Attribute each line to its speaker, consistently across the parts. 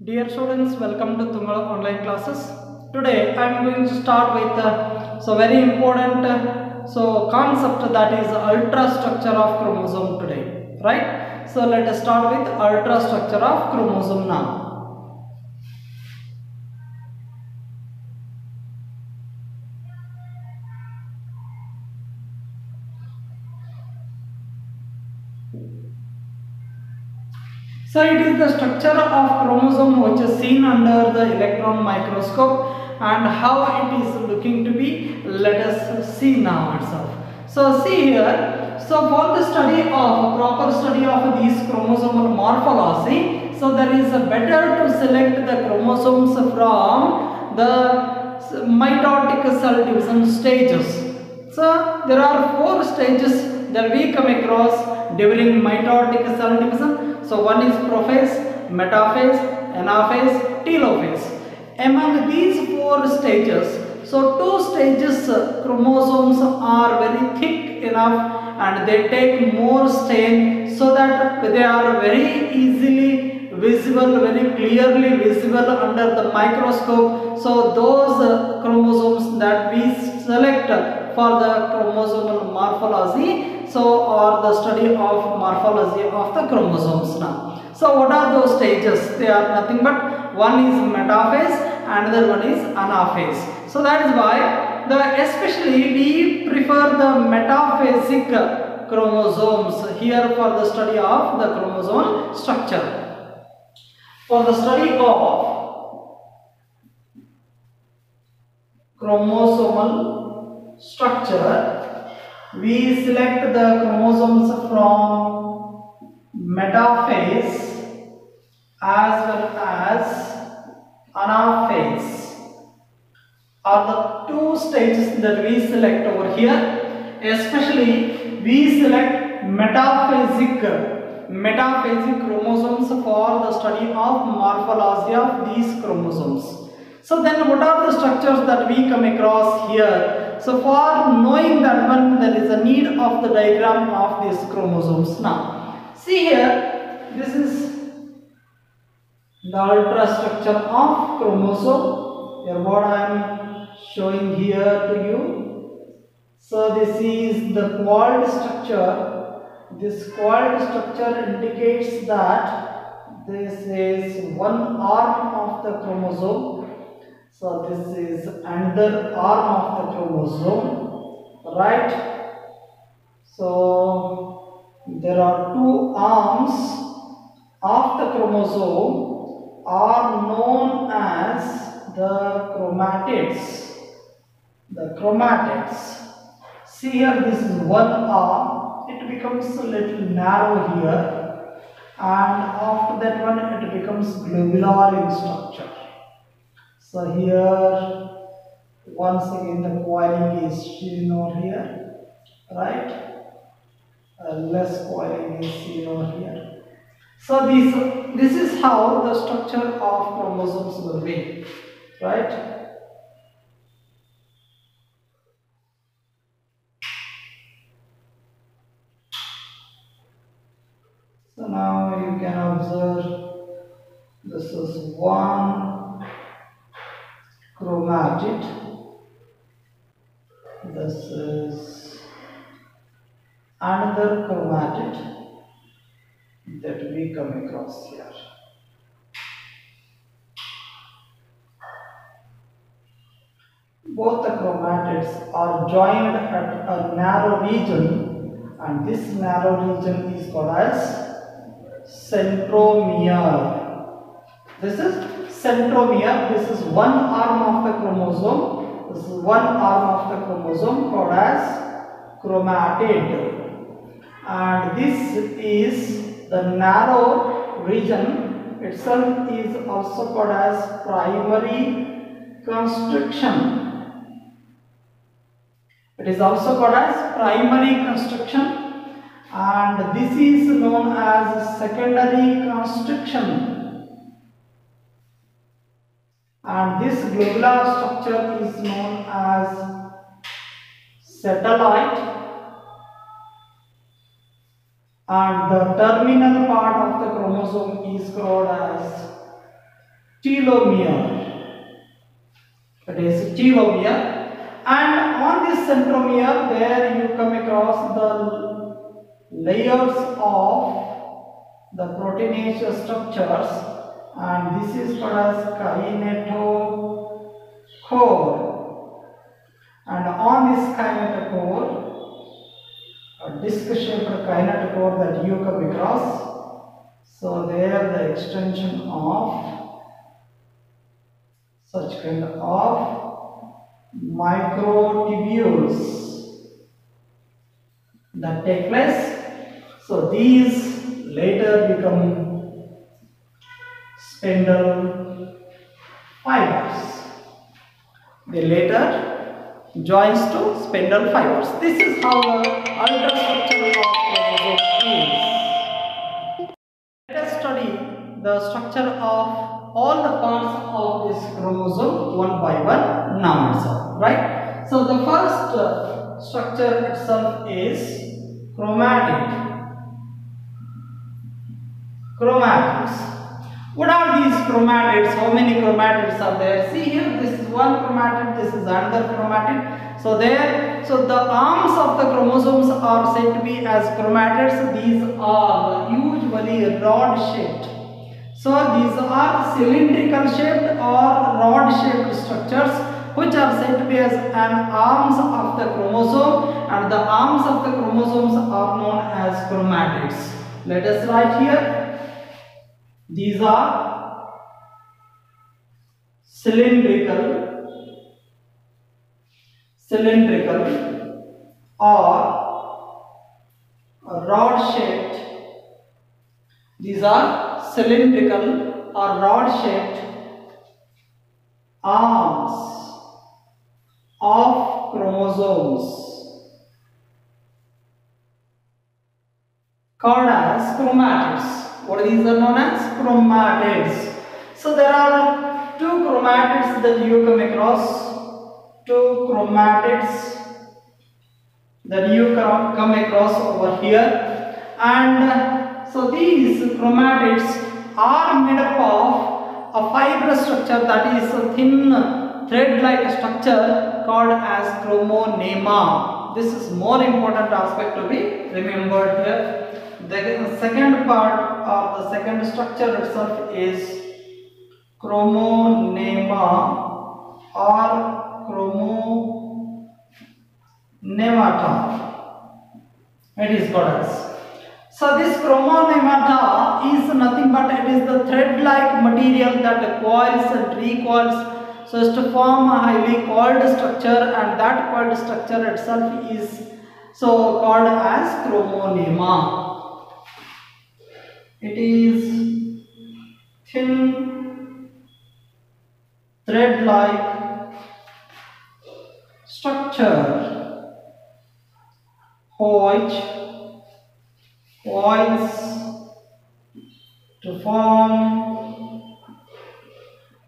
Speaker 1: Dear students, welcome to Tungal online classes. Today I am going to start with very important concept, that is ultrastructure of chromosome today, right? So let us start with ultrastructure of chromosome now. So it is the structure of chromosome which is seen under the electron microscope, and how it is looking to be, let us see now itself. So see here, so for the proper study of these chromosomal morphology, so there is a better to select the chromosomes from the mitotic cell division stages. So there are 4 stages that we come across during mitotic cell division. So one is prophase, metaphase, anaphase, telophase. Among these 4 stages, so 2 stages chromosomes are very thick enough and they take more strain, so that they are very easily visible, very clearly visible under the microscope. So those chromosomes that we select for the chromosomal morphology, so or the study of morphology of the chromosomes now. So what are those stages? They are nothing but one is metaphase, another one is anaphase. So that is why especially we prefer the metaphasic chromosomes here for the study of the chromosomal structure. For the study of chromosomal structure, we select the chromosomes from metaphase as well as anaphase, are the 2 stages that we select over here. Especially we select metaphasic chromosomes for the study of morphology of these chromosomes. So then what are the structures that we come across here? So for knowing that one, there is a need of the diagram of these chromosomes. Now see here, this is the ultrastructure of chromosome. Here what I am showing here to you. So this is the coiled structure. This coiled structure indicates that this is one arm of the chromosome. So this is another arm of the chromosome, right? So there are 2 arms of the chromosome are known as the chromatids. The chromatids. See here, this is one arm. It becomes a little narrow here, and after that one it becomes globular in structure. So here once again the coiling is seen over here, right? Less coiling is seen over here. So this is how the structure of chromosomes will be, right? So now you can observe this is one chromatid, this is another chromatid that we come across here. Both the chromatids are joined at a narrow region, and this narrow region is called as centromere. This is centromere. This is one arm of the chromosome. This is one arm of the chromosome called as chromatid, and this is the narrow region itself is also called as primary construction. It is also called as primary construction, and this is known as secondary construction. And this globular structure is known as satellite, and the terminal part of the chromosome is called as telomere. That is telomere. And on this centromere, there you come across the layers of the proteinaceous structures, and this is called as kinetochore. And on this kinetochore, a disc-shaped kinetochore that you come across, so there the extension of such kind of microtubules that take place. So these later become spindle fibers. They later joins to spindle fibers. This is how the ultrastructure of chromosome is. Let us study the structure of all the parts of this chromosome one by one now itself, right? So the first structure itself is chromatic. Chromatids. What are these chromatids? How many chromatids are there? See here, this is one chromatid, this is another chromatid. So the arms of the chromosomes are said to be as chromatids. These are usually rod shaped. So these are cylindrical shaped or rod shaped structures which are said to be as an arms of the chromosome, and the arms of the chromosomes are known as chromatids. Let us write here. These are cylindrical or rod shaped. These are cylindrical or rod shaped arms of chromosomes called as chromatids. What these are known as chromatids. So there are two chromatids that you come across. Two chromatids that you come across over here, and so these chromatids are made up of a fibrous structure, that is a thin thread-like structure called as chromonema. This is more important aspect to be remembered here. The second part or the second structure itself is chromonema or chromonemata. It is called as. So this chromonemata is nothing but it is the thread-like material that coils and recoils so as to form a highly coiled structure, and that coiled structure itself is so called as chromonema. It is thin thread-like structure which coils to form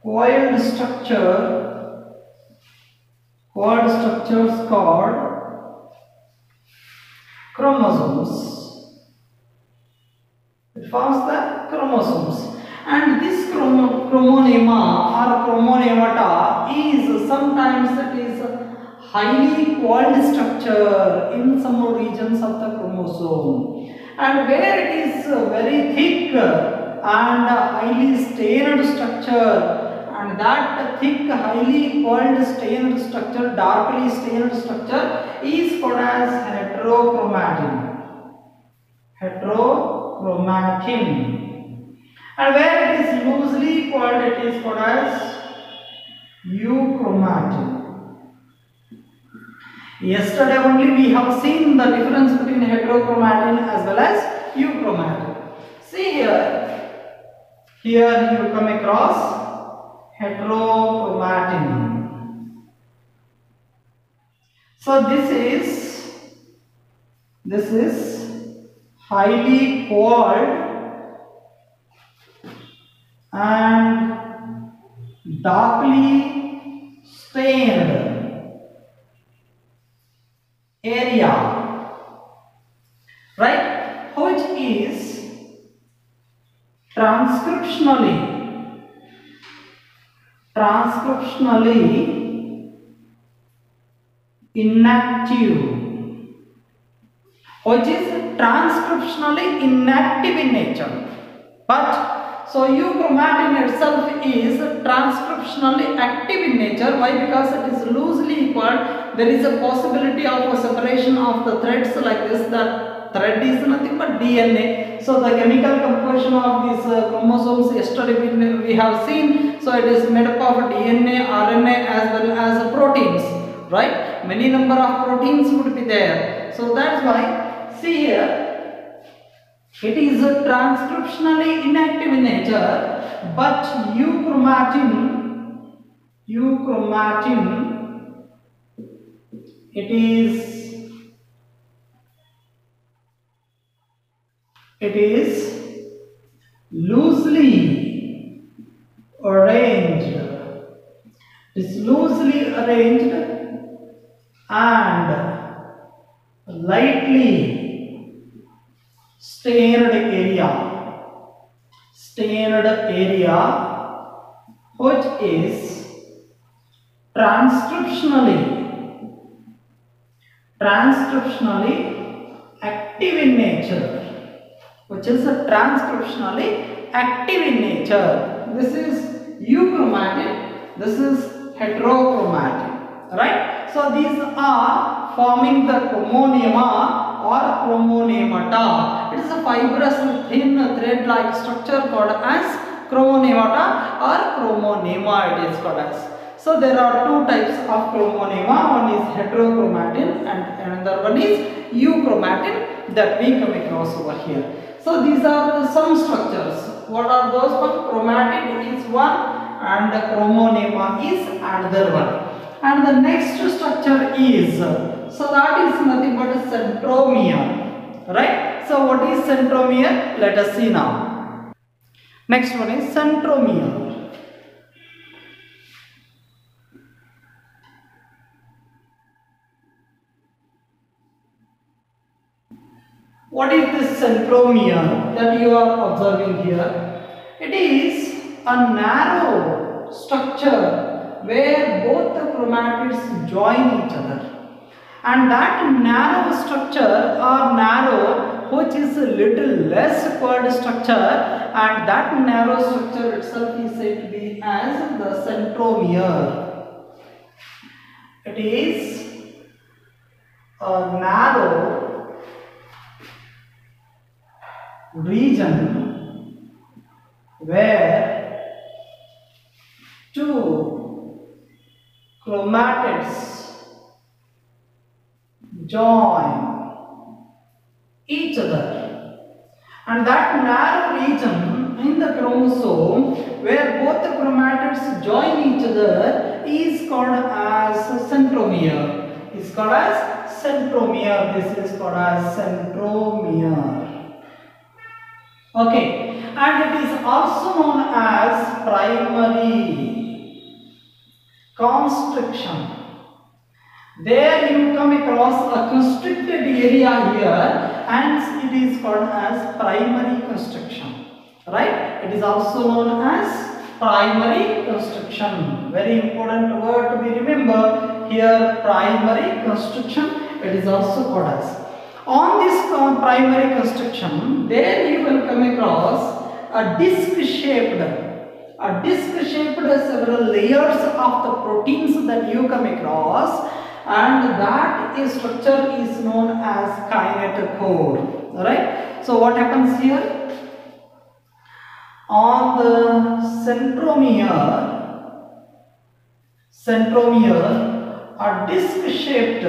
Speaker 1: coiled structures called chromosomes. It forms the chromosomes, and this chromonema or chromonemata is sometimes it is a highly coiled structure in some regions of the chromosome, and where it is very thick and highly stained structure, and that thick highly coiled stained structure, darkly stained structure is called as heterochromatin. And where it is loosely coiled, it is called as euchromatin. Yesterday only we have seen the difference between heterochromatin as well as euchromatin. See here you come across heterochromatin. So this is highly coiled and darkly stained area, right, which is transcriptionally transcriptionally inactive, which is transcriptionally inactive in nature. But so euchromatin itself is transcriptionally active in nature. Why? Because it is loosely equal. There is a possibility of a separation of the threads like this. That thread is nothing but DNA. So the chemical composition of these chromosomes yesterday we have seen. So it is made up of DNA, RNA as well as proteins. Right? Many number of proteins would be there. So that's why. See here. It is transcriptionally inactive in nature, but euchromatin, it is loosely arranged. It is loosely arranged and lightly stained area, which is transcriptionally active in nature, This is euchromatin, this is heterochromatin, right? So these are forming the chromonema or chromonemata. It is a fibrous thin thread-like structure called as chromonemata or chromonema it is called as. So there are two types of chromonema. One is heterochromatin and another one is euchromatin that we come across over here. So these are some structures. What are those? One chromatid is one and chromonema is another one. And the next structure is, so that is nothing but a centromere, right? So what is centromere? Let us see now. Next one is centromere. What is this centromere that you are observing here? It is a narrow structure where both the chromatids join each other, and that narrow structure or narrow which is a little less coiled structure, and that narrow structure itself is said to be as the centromere. It is a narrow region where two chromatids join each other, and that narrow region in the chromosome where both the chromatids join each other is called as centromere. This is called as centromere. Okay, and it is also known as primary constriction. There you come across a constricted area here, and it is called as primary constriction, right? It is also known as primary constriction. Very important word to be remembered here, primary constriction. It is also called as. On this primary constriction, there you will come across a disc-shaped several layers of the proteins that you come across, and that structure is known as kinetochore. Alright, so what happens here? On the centromere, a disc-shaped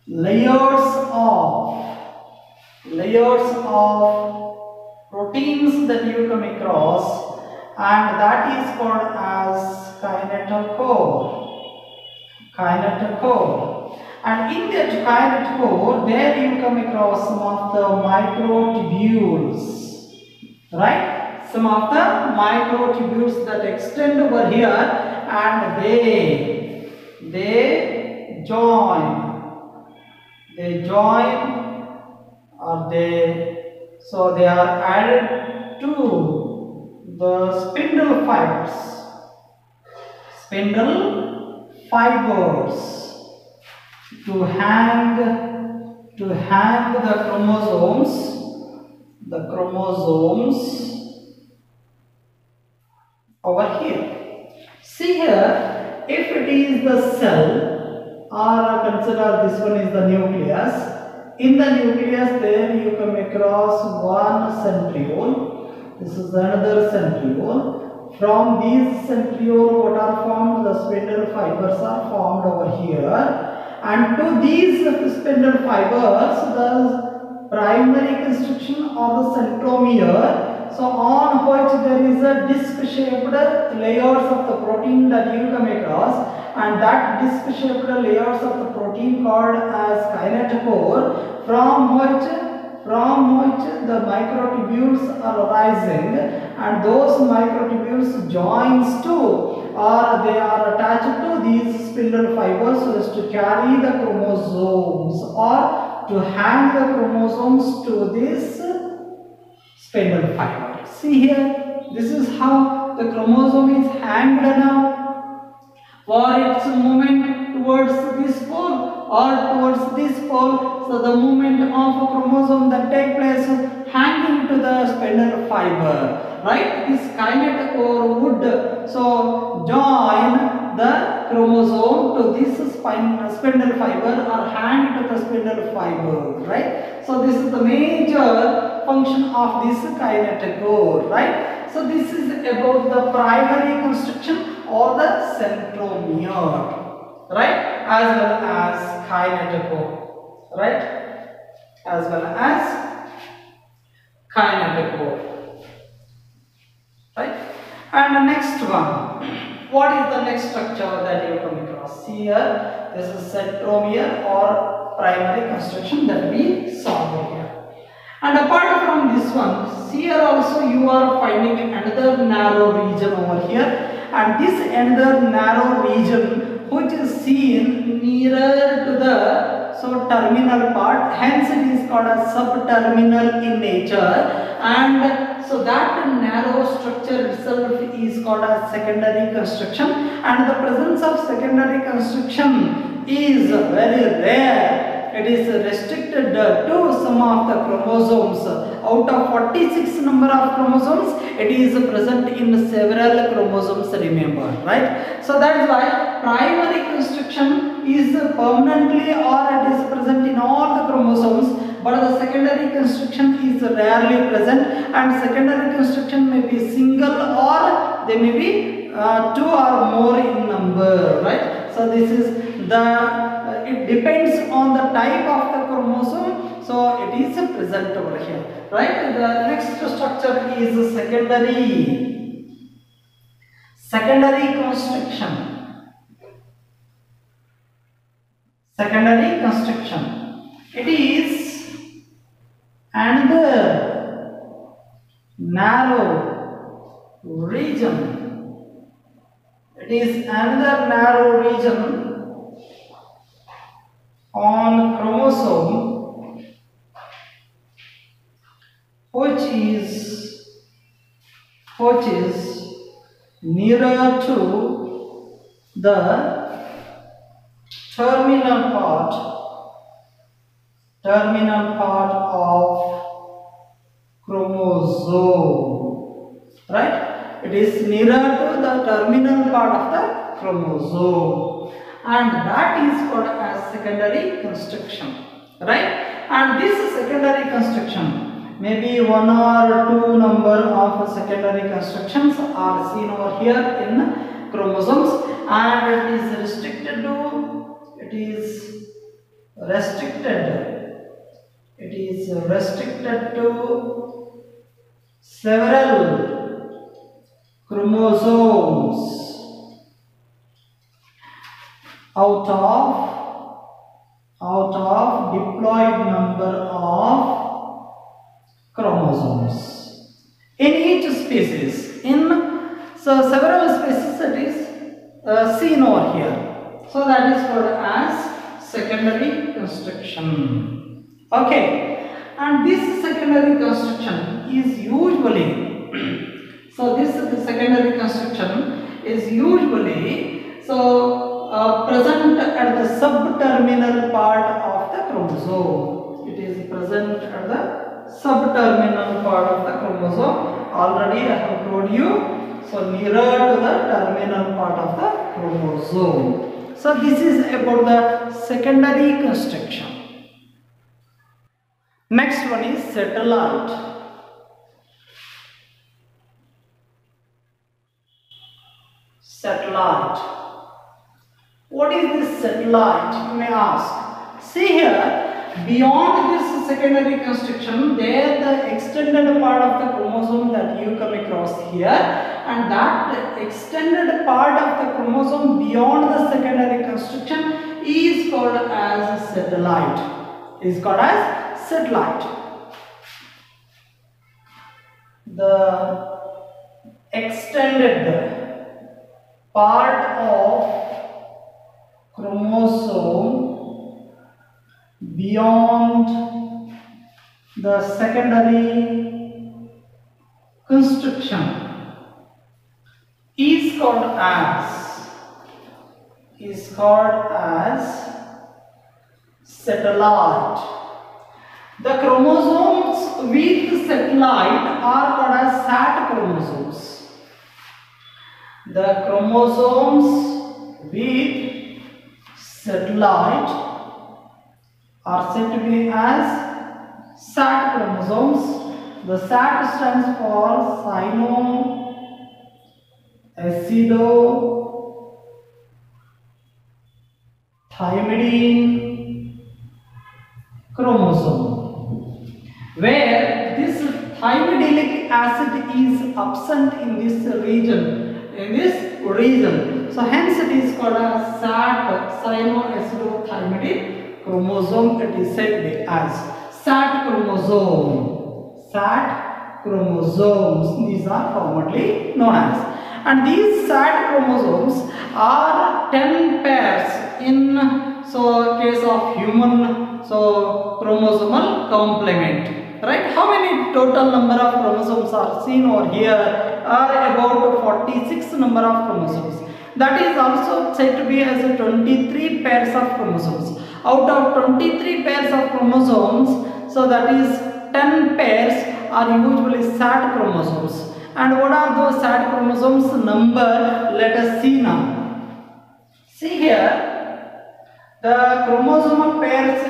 Speaker 1: layers of proteins that you come across, and that is called as kinetochore. And in that kinetochore, there you come across some of the microtubules, right? Some of the microtubules that extend over here, and they join, so they are added to the spindle fibers. Spindle fibers to hang the chromosomes over here. See here, if it is the cell, or consider this one is the nucleus. In the nucleus there you come across one centriole. This is another centriole. From these centriole what are formed? The spindle fibers are formed over here. And to these spindle fibers, the primary construction or the centromere, so on which there is a disc-shaped layers of the protein that you come across, and that disc-shaped layers of the protein called as kinetochore, from which the microtubules are arising, and those microtubules joins to, or they are attached to these spindle fibers so as to carry the chromosomes or to hang the chromosomes to this spindle fiber. See here, this is how the chromosome is hanged now. For its movement towards this pole or towards this pole, so the movement of a chromosome that take place hanging to the spindle fiber, right? This kinetochore would so join the chromosome to this spindle fiber or hang to the spindle fiber, right? So this is the major function of this kinetochore, right? So this is about the primary construction or the centromere, right? As well as kinetochore, right? As well as kinetochore, right? And the next one, what is the next structure that you come across? Here, this is centromere or primary construction that we saw over here. And apart from this one, here also you are finding another narrow region over here, and this another narrow region which is seen nearer to the terminal part, hence it is called as subterminal in nature, and so that narrow structure itself is called as secondary construction, and the presence of secondary construction is very rare. It is restricted to some of the chromosomes. Out of 46 number of chromosomes, it is present in several chromosomes, remember, right? So that is why primary construction is permanently or it is present in all the chromosomes, but the secondary construction is rarely present, and secondary construction may be single or they may be two or more in number, right? So this is the it depends on the type of the chromosome, so it is present over here, right? The next structure is secondary construction. Secondary construction. It is another narrow region. It is another narrow region on chromosome which is nearer to the terminal part of chromosome, right? It is nearer to the terminal part of the chromosome, and that is called as secondary construction, right? And this secondary construction, maybe one or two number of secondary constructions are seen over here in chromosomes, and it is restricted to several chromosomes out of diploid number of chromosomes in each species. So several species it is seen over here. So that is called as secondary construction. Okay, and this secondary construction is usually So this secondary construction is usually present at the subterminal part of the chromosome. It is present at the subterminal part of the chromosome. Already I have told you. So nearer to the terminal part of the chromosome. So this is about the secondary construction. Next one is satellite. Satellite. What is this satellite, you may ask? See here, beyond this secondary construction, there the extended part of the chromosome that you come across here, and that extended part of the chromosome beyond the secondary construction is called as satellite. The extended part of chromosome beyond the secondary construction is called as satellite. The chromosomes with satellite are called as sat chromosomes. The chromosomes with satellite are said to be as sat chromosomes. The sat stands for sino acido thymidine chromosome, where this thymidinic acid is absent in this region. So hence it is called as SAT, cyanoacidothymidine chromosome. It is said to be as SAT chromosome. SAT chromosomes, these are commonly known as. And these SAT chromosomes are 10 pairs in case of human chromosomal complement. Right? How many total number of chromosomes are seen over here? Are about 46 number of chromosomes. That is also said to be as 23 pairs of chromosomes. Out of 23 pairs of chromosomes, so that is 10 pairs are usually SAT chromosomes. And what are those SAT chromosomes number? Let us see now. See here. The chromosomal pairs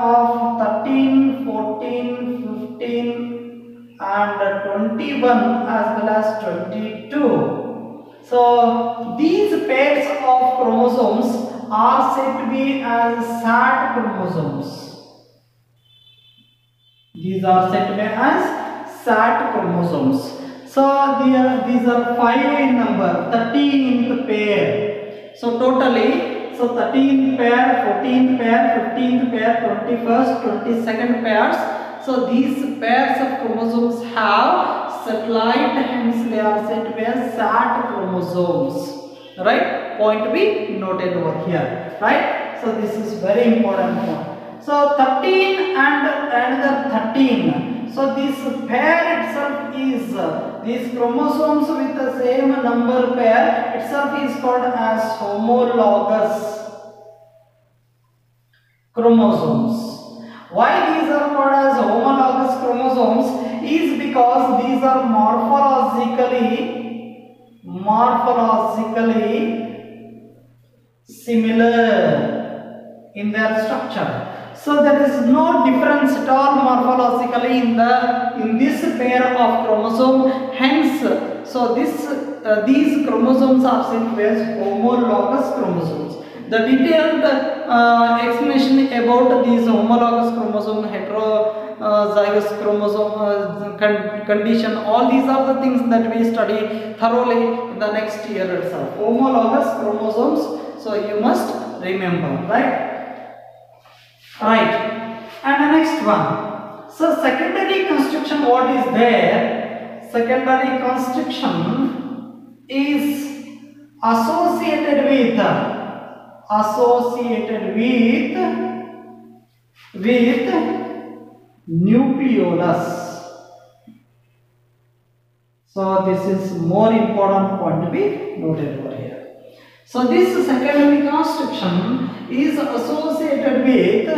Speaker 1: of 13, 14, 15 and 21 as well as 22. So these pairs of chromosomes are said to be as SAT chromosomes. These are said to be as SAT chromosomes. So these are 5 in number, 13th pair. So totally 13th pair, 14th pair, 15th pair, 21st, 22nd pairs. So these pairs of chromosomes have satellite, hence they are said to be as SAT chromosomes. Right? Point to be noted over here. Right? So this is very important point. So 13 and another 13. So this pair itself is these chromosomes with the same number pair itself is called as homologous chromosomes. Why these are called as homologous chromosomes is because these are morphologically similar in their structure. So there is no difference at all morphologically in this pair of chromosome. Hence, so these chromosomes are said to be as homologous chromosomes. The detailed explanation about these homologous chromosome, heterozygous chromosome condition, all these are the things that we study thoroughly in the next year itself. Homologous chromosomes, so you must remember, right? Right. And the next one. So secondary construction, what is there? Secondary construction is associated with nucleolus. So this is more important point to be noted over here. So this secondary construction is associated with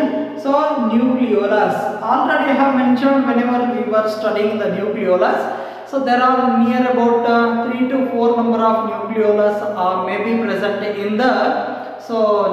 Speaker 1: nucleolus. Already I have mentioned whenever we were studying the nucleolus. So there are near about 3 to 4 number of nucleolus are maybe present in the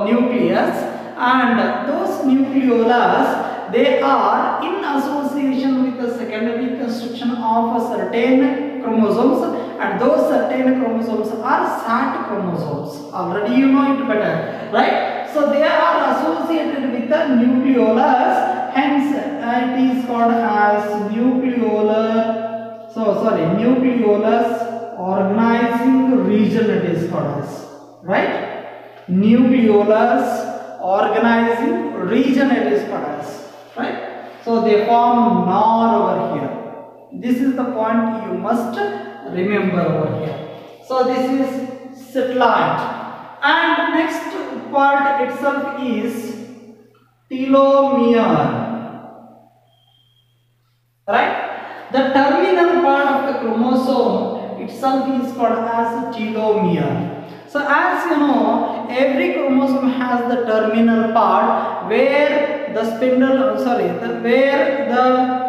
Speaker 1: nucleus, and those nucleolus, they are in association with the secondary construction of certain chromosomes, and those certain chromosomes are SAT chromosomes. Already you know it better, right? So they are associated with the nucleolus, hence it is called as nucleolus organizing region, it is called as, right? Nucleolus organizing region, it is called as, right? So they form NOR over here. This is the point you must remember over here. So this is satellite, and next part itself is telomere, right? The terminal part of the chromosome itself is called as telomere. So as you know, every chromosome has the terminal part where the where the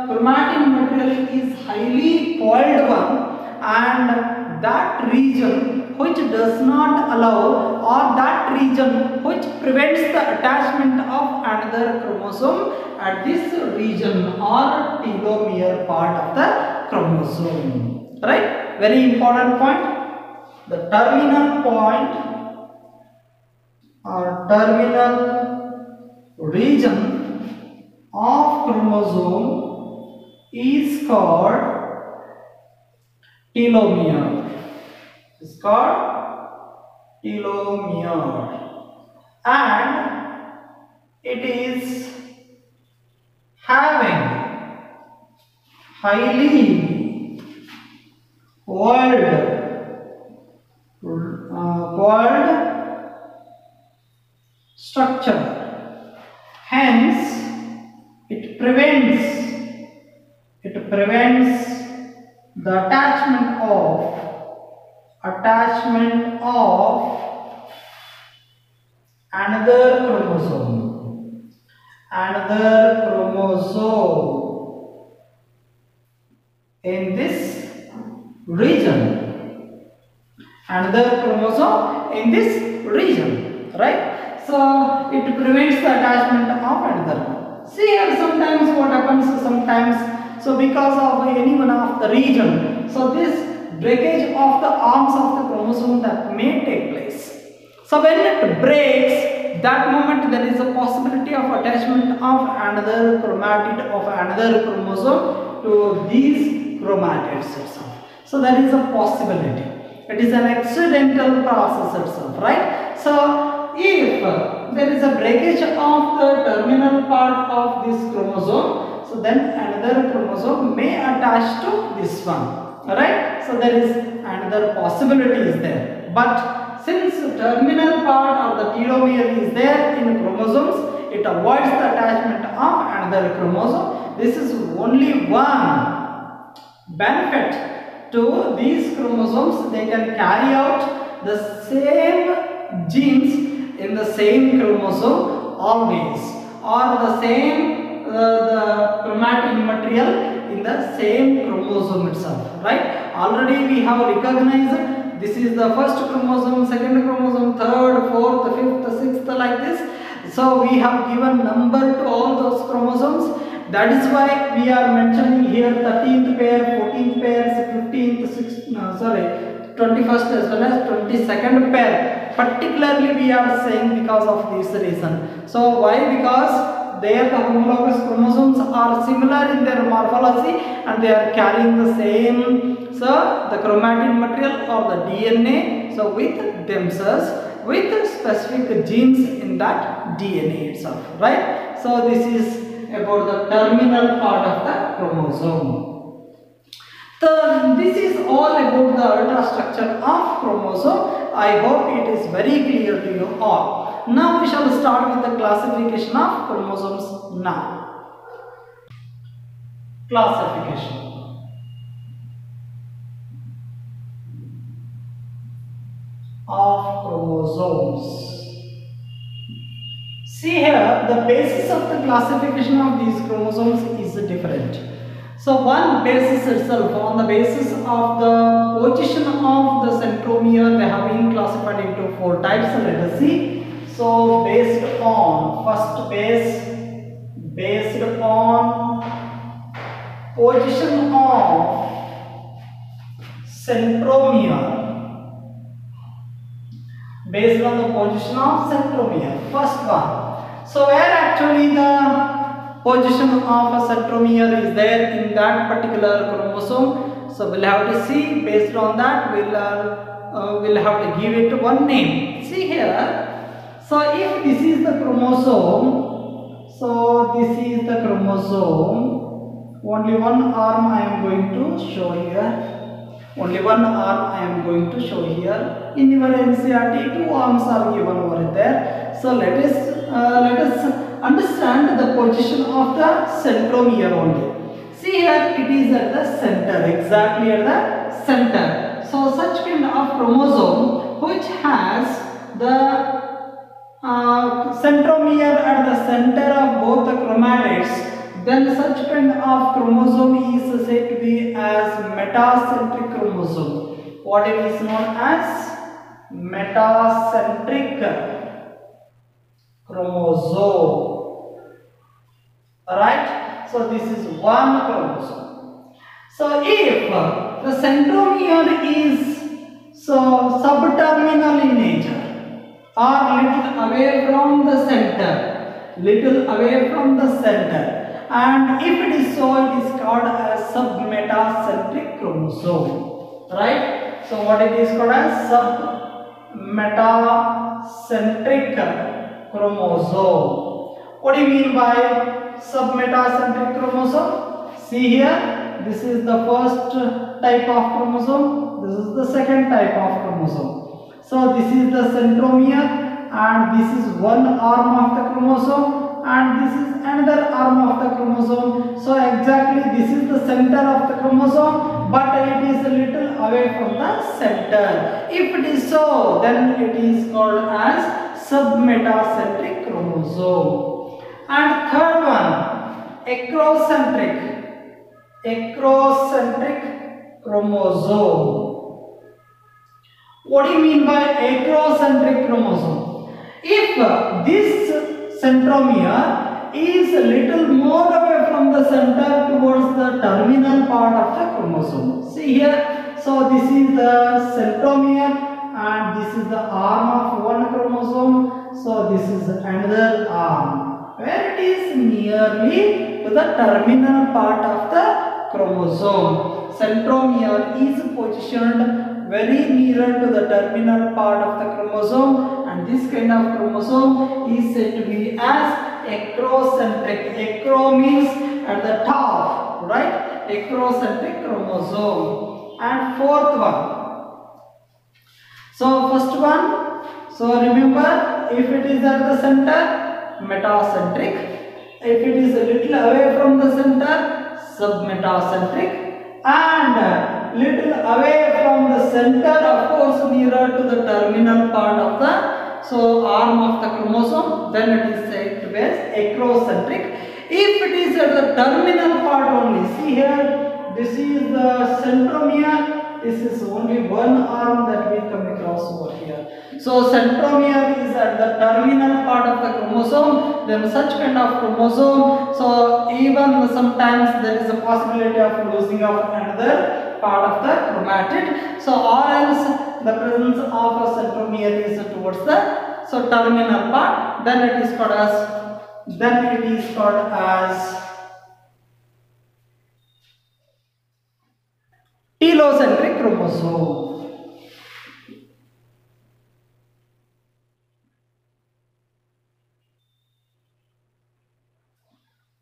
Speaker 1: chromatin material is highly coiled one, and that region which does not allow, or that region which prevents the attachment of another chromosome at this region or telomere part of the chromosome, right? Very important point. The terminal point or terminal region of chromosome is called telomere. It's called telomere, and it is having highly coiled structure. Hence, it prevents the attachment of another chromosome in this region. Another chromosome in this region, right? So it prevents the attachment of another. See here, sometimes what happens, so because of any one of the region, so this breakage of the arms of the chromosome that may take place. So when it breaks, that moment there is a possibility of attachment of another chromatid of another chromosome to these chromatids itself. So there is a possibility. It is an accidental process itself, right? So if there is a breakage of the terminal part of this chromosome, so then another chromosome may attach to this one, right? So there is another possibility is there. But since terminal part of the telomere is there in chromosomes, it avoids the attachment of another chromosome. This is only one benefit to these chromosomes. They can carry out the same genes in the same chromosome always, or the same the chromatin material in the same chromosome itself, right? Already we have recognized this is the first chromosome, second chromosome, third, fourth, fifth, sixth, like this. So we have given number to all those chromosomes. That is why we are mentioning here 13th pair, 14th pair, 15th, 21st as well as 22nd pair. Particularly we are saying because of this reason. So why? Because there the homologous chromosomes are similar in their morphology and they are carrying the same, so the chromatin material or the DNA, so with themselves, with specific genes in that DNA itself, right? So this is about the terminal part of the chromosome. So this is all about the ultrastructure of chromosome. I hope it is very clear to you all. Now we shall start with the classification of chromosomes now. Classification. of chromosomes. See here, the basis of the classification of these chromosomes is different. So one basis itself, on the basis of the position of the centromere, they have been classified into 4 types. Let us see. So based on first base, based on position of centromere, based on the position of centromere, first one. So where actually the position of a centromere is there in that particular chromosome, so we'll have to see. Based on that, we'll have to give it one name. See here, so if this is the chromosome, so this is the chromosome, only one arm I am going to show here, only one arm I am going to show here. In your NCERT, 2 arms are given over there. So let us understand the position of the centromere only. See here, it is at the center, exactly at the center. So such kind of chromosome which has the centromere at the center of both the chromatids, then such kind of chromosome is said to be as metacentric chromosome. What it is known as metacentric chromosome. Alright, so this is one chromosome. So if the centromere is subterminal in nature, or little away from the center, and if it is so, it is called as submetacentric chromosome. Right? So what it is called as submetacentric chromosome. What do you mean by submetacentric chromosome? See here, this is the first type of chromosome, this is the second type of chromosome. So this is the centromere, and this is one arm of the chromosome, and this is another arm of the chromosome. So exactly this is the center of the chromosome, but it is a little away from the center. If it is so, then it is called as submetacentric chromosome. And third one, acrocentric chromosome. What do you mean by acrocentric chromosome? If this centromere is a little more away from the center towards the terminal part of the chromosome. See here, so this is the centromere and this is the arm of one chromosome. So this is another arm where it is nearly to the terminal part of the chromosome. Centromere is positioned very nearer to the terminal part of the chromosome, and this kind of chromosome is said to be as acrocentric. Acro means at the top, right? Acrocentric chromosome. And fourth one. So first one, so remember, if it is at the center, metacentric. If it is a little away from the center, submetacentric. And little away from the center, of course nearer to the terminal part of the arm of the chromosome, then it is said to be as acrocentric. If it is at the terminal part only, see here, this is the centromere, this is only one arm that we come across over here. So centromere is at the terminal part of the chromosome, then such kind of chromosome, so even sometimes there is a possibility of losing of another part of the chromatid. So or else the presence of a centromere is towards the terminal part, then it is called as telocentric chromosome.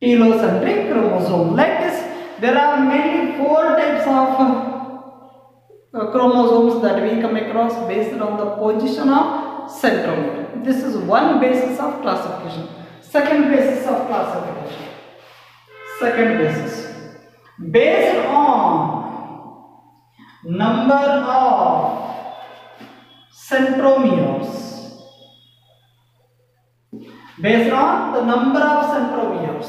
Speaker 1: Telocentric chromosome. Like this, there are mainly 4 types of chromosomes that we come across based on the position of centromere. This is one basis of classification. Second basis of classification. Based on number of centromeres. Based on the number of centromeres.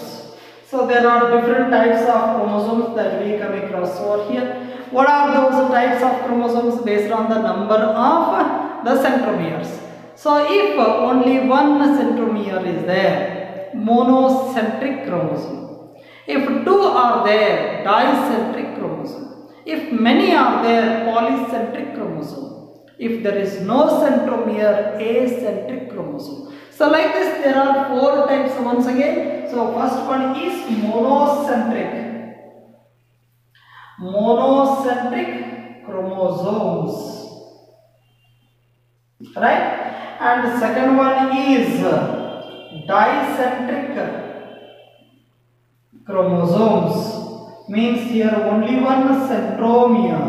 Speaker 1: So there are different types of chromosomes that we come across over here. What are those types of chromosomes? Based on the number of the centromeres. So if only one centromere is there, monocentric chromosome. If two are there, dicentric chromosome. If many are there, polycentric chromosome. If there is no centromere, acentric chromosome. So like this there are four types once again. So first one is monocentric. Monocentric chromosomes. Right? And the second one is dicentric chromosomes. Means here only one centromere.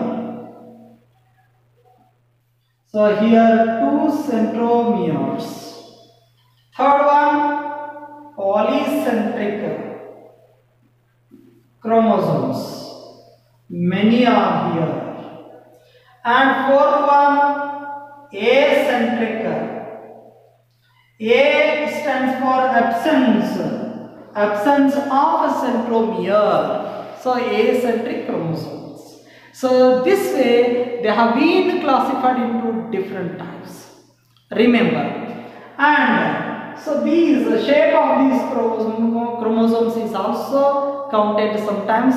Speaker 1: So here two centromeres. Third one, polycentric chromosomes. Many are here. And fourth one, acentric. A stands for absence. Absence of a centromere. So acentric chromosomes. So this way they have been classified into different types. Remember. And so these shape of these chromosomes is also counted sometimes.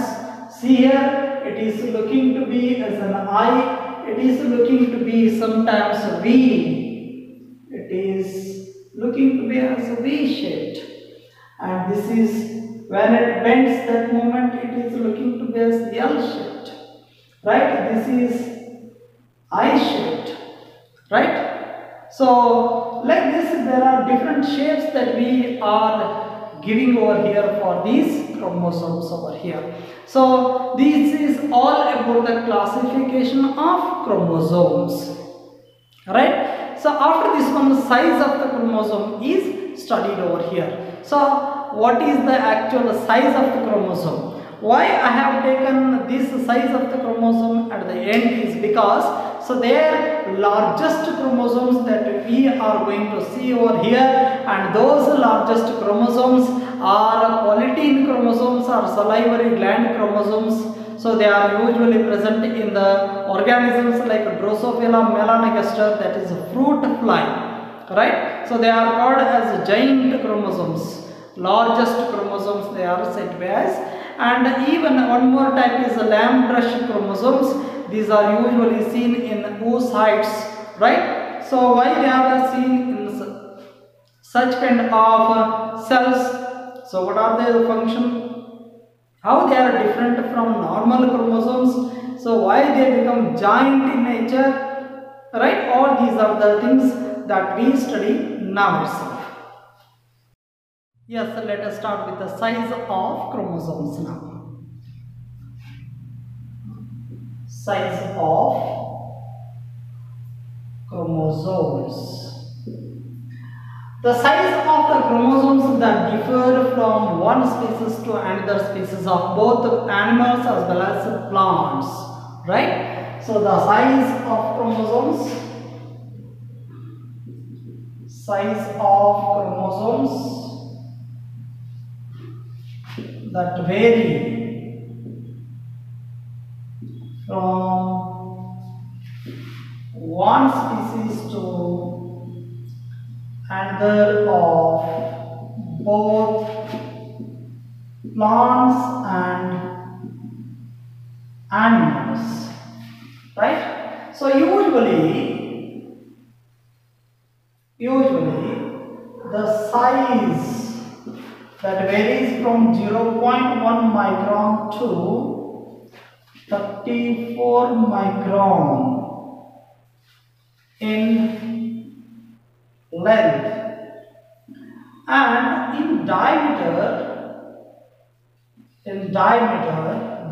Speaker 1: See here, it is looking to be as an I, it is looking to be sometimes V, it is looking to be as a V shaped, and this is when it bends that moment, it is looking to be as L shaped, right? This is I shaped, right? So like this there are different shapes that we are giving over here for these chromosomes over here. So this is all about the classification of chromosomes, right? So after this one, the size of the chromosome is studied over here. So what is the actual size of the chromosome? Why I have taken this size of the chromosome at the end is because so their largest chromosomes that we are going to see over here, and those largest chromosomes are polytene chromosomes or salivary gland chromosomes. So they are usually present in the organisms like Drosophila melanogaster, that is a fruit fly, right? So they are called as giant chromosomes, largest chromosomes they are said to be as. And even one more type is lamb brush chromosomes. These are usually seen in oocytes, right? So why they are seen in such kind of cells? So what are their function? How they are different from normal chromosomes? So why they become giant in nature? Right? All these are the things that we study now itself. Yes, let us start with the size of chromosomes now. Size of chromosomes. The size of the chromosomes that differ from one species to another species of both animals as well as plants, right? So the size of chromosomes, that vary from one species to another of both plants and animals, right? So usually the size that varies from 0.1 micron to 34 micron in length, and in diameter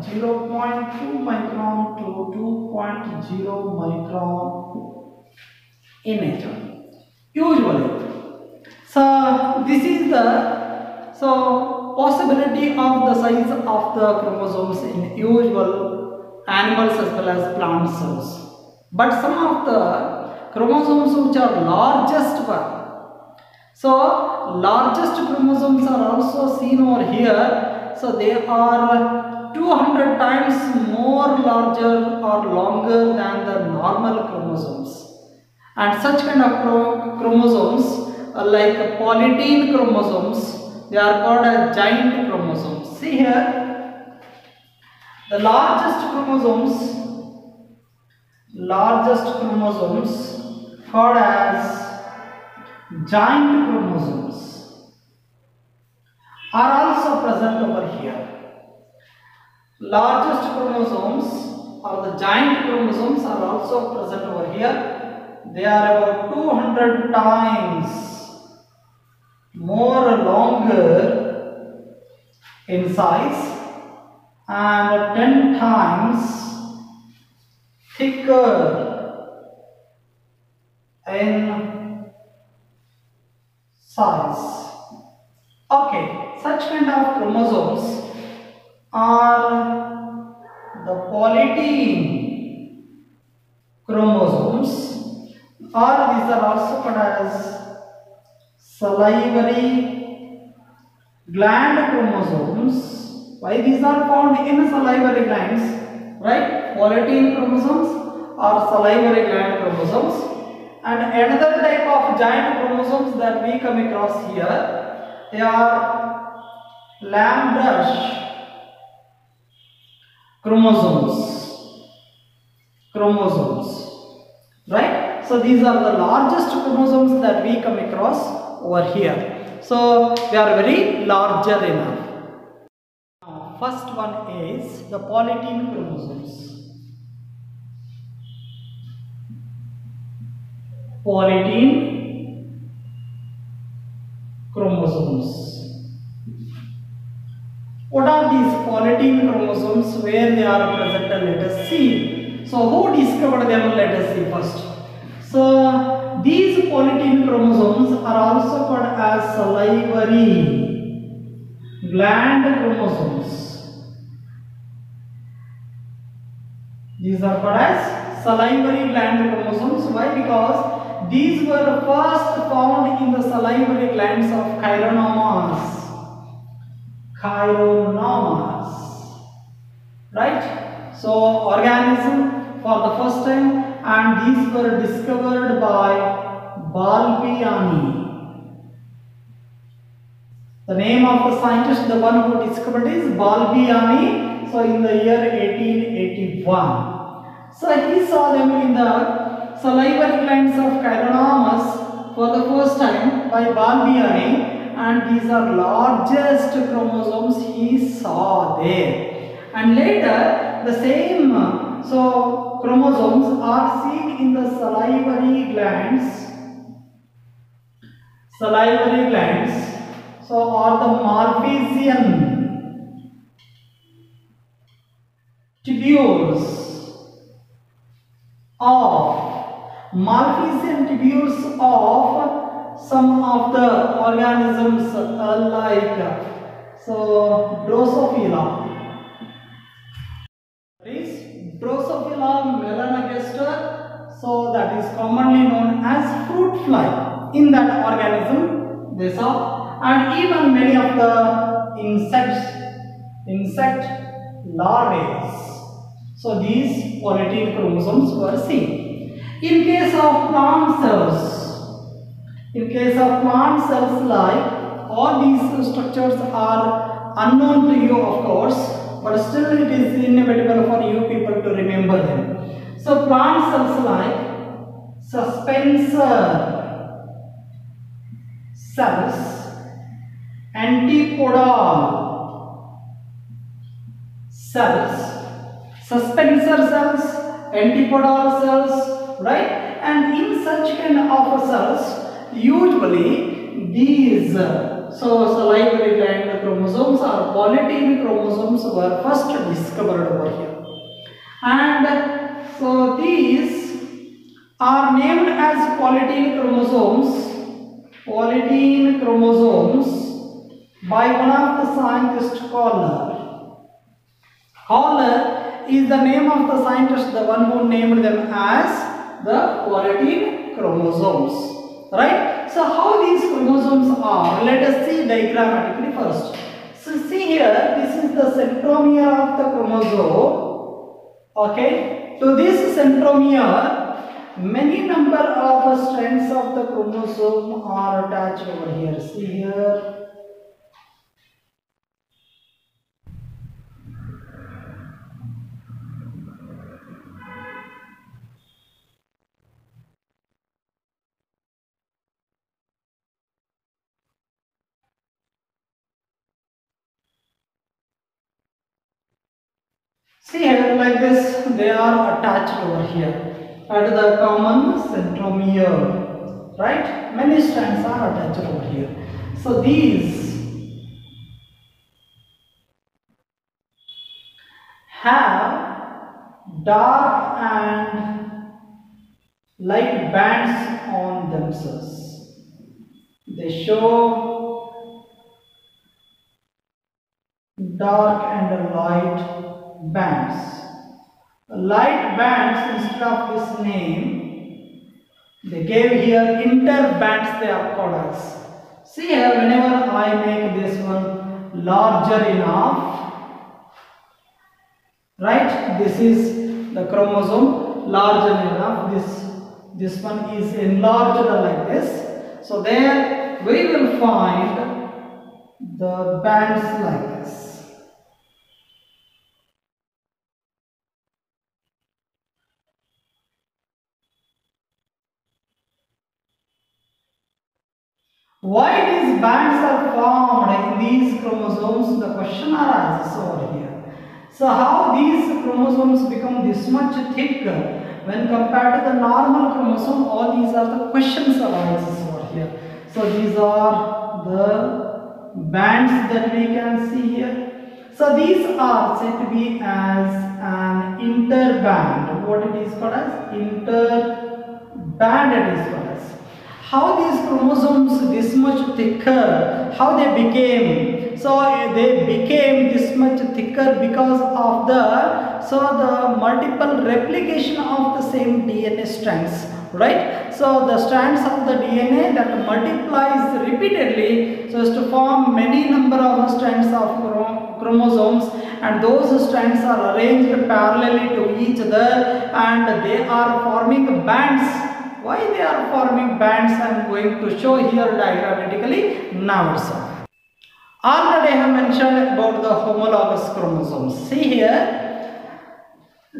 Speaker 1: 0.2 micron to 2.0 micron in nature usually. So this is the possibility of the size of the chromosomes in usual animals as well as plant cells. But some of the chromosomes which are largest one. So largest chromosomes are also seen over here. So they are 200 times more larger or longer than the normal chromosomes. And such kind of chromosomes are like polytene chromosomes. They are called as giant chromosomes. See here, the largest chromosomes called as giant chromosomes are also present over here. Largest chromosomes or the giant chromosomes are also present over here. They are about 200 times more longer in size and 10 times thicker in size. Okay, such kind of chromosomes are the polytene chromosomes, or these are also called as salivary gland chromosomes. Why these are found in salivary glands, right? Polytene chromosomes or salivary gland chromosomes. And another type of giant chromosomes that we come across here, they are lamb chromosomes, right? So these are the largest chromosomes that we come across over here. So they are very larger enough. Now, first one is the polytene chromosomes. Polytene chromosomes. What are these polytene chromosomes? Where they are present? Let us see. So who discovered them? Let us see first. So these polytene chromosomes are also called as salivary gland chromosomes. These are called as salivary gland chromosomes. Why? Because these were first found in the salivary glands of chironomas. Right? So organism for the first time, and these were discovered by Balbiani. The name of the scientist, the one who discovered is Balbiani. So in the year 1881. So he saw them in the salivary glands of chironomas for the first time by Balbiani, and these are largest chromosomes he saw there. And later the same chromosomes are seen in the salivary glands. So or the Malpighian tubules of some of the organisms like Drosophila. Drosophila melanogaster, so that is commonly known as fruit fly. In that organism they saw, and even many of the insect larvae. So these polytene chromosomes were seen. In case of plant cells, like all these structures are unknown to you, of course, but still it is inevitable for you people to remember them. So plant cells like suspensor cells, antipodal cells, suspensor cells, antipodal cells, right? And in such kind of cells, usually these salivary gland chromosomes or polytene chromosomes were first discovered over here. And so these are named as polytene chromosomes by one of the scientists, Kohler. Kohler is the name of the scientist, the one who named them as the polytene chromosomes, right? So how these chromosomes are, let us see diagrammatically first. So see here, this is the centromere of the chromosome. Okay, to this centromere, many number of strands of the chromosome are attached over here. See here. See here, like this, they are attached over here at the common centromere, right? Many strands are attached over here. So these have dark and light bands on themselves. They show dark and light bands. Light bands, instead of this name, they gave here interbands, they are called as. See here, whenever I make this one larger enough, right, this is the chromosome larger enough, this one is enlarged like this. So there we will find the bands like this. Why these bands are formed in these chromosomes? The question arises over here. So how these chromosomes become this much thicker when compared to the normal chromosome? All these are the questions arises over here. So these are the bands that we can see here. So these are said to be as an interband. What it is called as? Interband it is called as. How these chromosomes this much thicker, how they became? So they became this much thicker because of the multiple replication of the same DNA strands, right? So the strands of the DNA that multiplies repeatedly so as to form many number of strands of chromosomes, and those strands are arranged parallelly to each other and they are forming bands. Why they are forming bands? I am going to show here diagrammatically now itself. Already I have mentioned about the homologous chromosomes. See here,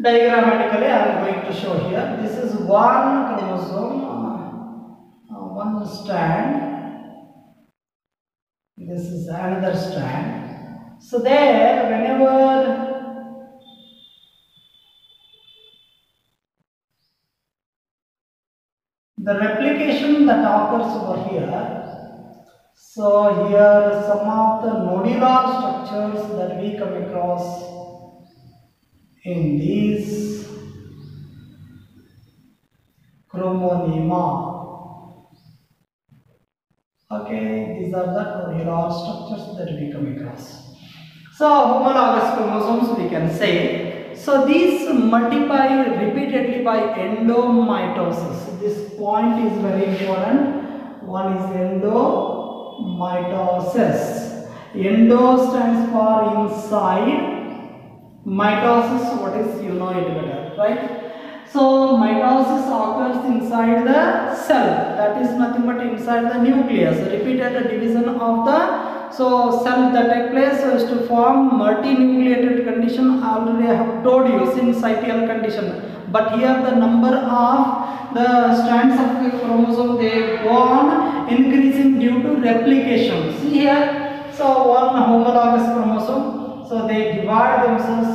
Speaker 1: diagrammatically I am going to show here. This is one chromosome, one strand. This is another strand. So there, whenever the replication that occurs over here, so here some of the nodular structures that we come across in these chromonema. Okay, these are the nodular structures that we come across. So homologous chromosomes we can say. So these multiply repeatedly by endo mitosis. This point is very important. One is endo mitosis. Endo stands for inside. Mitosis, what is, you know it better, right? So mitosis occurs inside the cell. That is nothing but inside the nucleus. Repeated division of the cell that take place so as to form multinucleated condition. Already I have told you syncytial condition. But here the number of the strands of the chromosome they go on increasing due to replication. See here, so one homologous chromosome, so they divide themselves,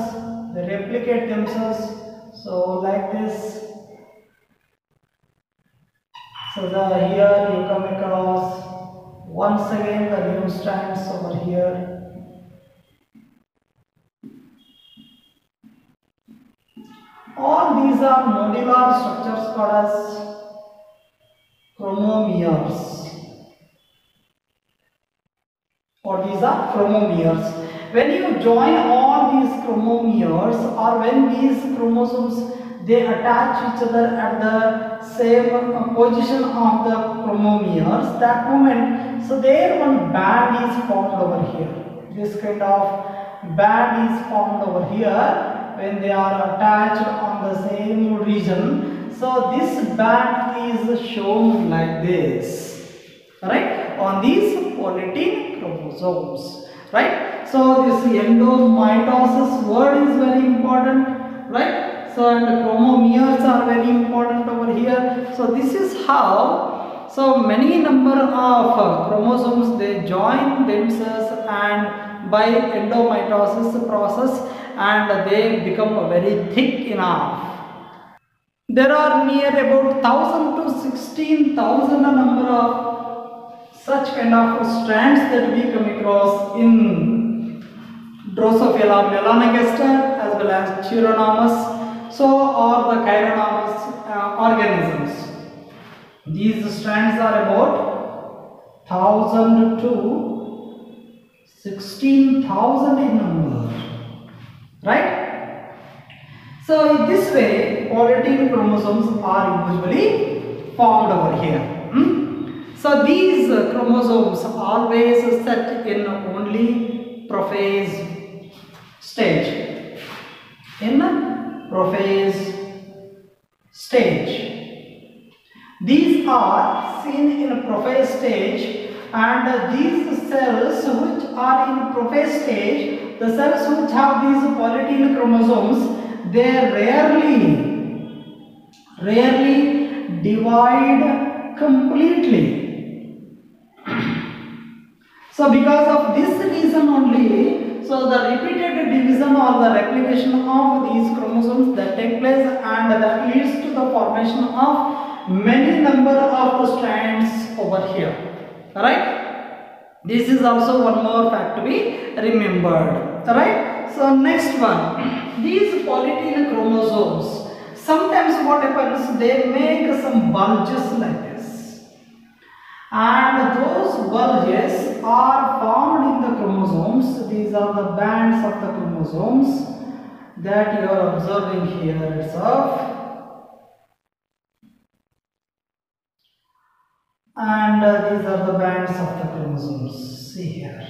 Speaker 1: they replicate themselves. So like this. So here you come across once again the new strands over here. All these are nodular structures called as chromomeres. Or these are chromomeres. When you join all these chromomeres, or when these chromosomes they attach each other at the same position of the chromomeres. That moment, so there one band is formed over here. This kind of band is formed over here when they are attached on the same region. So this band is shown like this, right, on these polytene chromosomes, right. So this endo mitosis word is very important, right. So and the chromomeres are very important over here. So this is how, so many number of chromosomes, they join themselves and by endomitosis process, and they become very thick enough. There are near about 1000 to 16,000 number of such kind of strands that we come across in Drosophila melanogaster as well as Chironomus, so or the Chironomus organisms. These strands are about 1000 to 16,000 in number, right? So in this way, polytene chromosomes are usually formed over here. So these chromosomes are always set in only prophase stage. In prophase stage. These are seen in prophase stage, and these cells which are in prophase stage, the cells which have these polytene chromosomes, they rarely divide completely. So because of this reason only, so the repeated division or the replication of these chromosomes that take place, and that leads to the formation of many number of strands over here, right? This is also one more fact to be remembered, right? So next one, these polytene chromosomes, sometimes what happens, they make some bulges like this, and those bulges are formed in the chromosomes. These are the bands of the chromosomes that you are observing here itself, and these are the bands of the chromosomes. See here.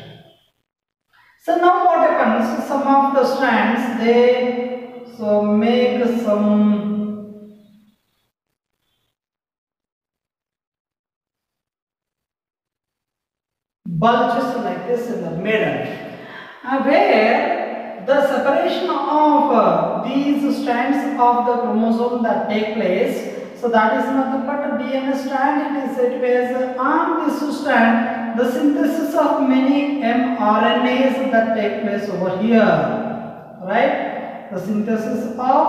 Speaker 1: So now what happens, some of the strands, they so make some bulges like this in the middle, where the separation of these strands of the chromosome that take place. So that is nothing but a DNA strand. It is said as on this strand the synthesis of many mRNAs that take place over here, right? The synthesis of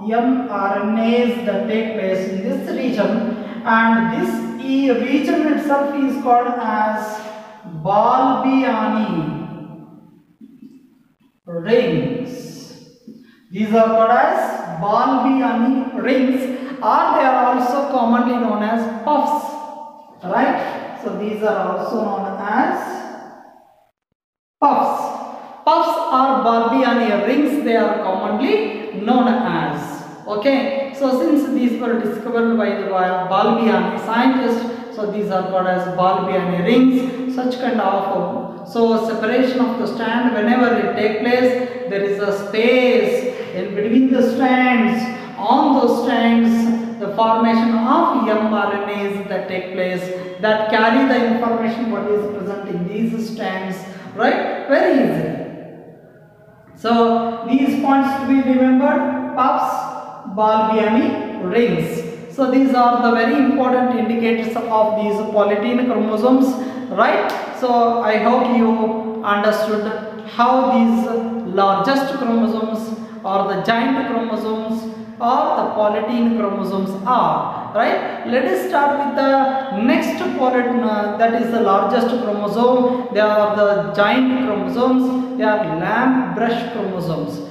Speaker 1: mRNAs that take place in this region, and this region itself is called as Balbiani rings. These are called as Balbiani rings, or they are also commonly known as puffs, right? So these are also known as puffs. Puffs or Balbiani rings, they are commonly known as. Okay, so since these were discovered by the Balbiani scientist, so these are called as Balbiani rings. Such kind of separation of the strand, whenever it takes place, there is a space in between the strands. On those strands, the formation of mRNAs that take place, that carry the information what is present in these strands, right? Very easy. So these points to be remembered: puffs, Balbiani rings. So these are the very important indicators of these polytene chromosomes, right? So I hope you understood how these largest chromosomes or the giant chromosomes or the polytene chromosomes are, right? Let us start with the next that is the largest chromosome. They are the giant chromosomes. They are lamb brush chromosomes.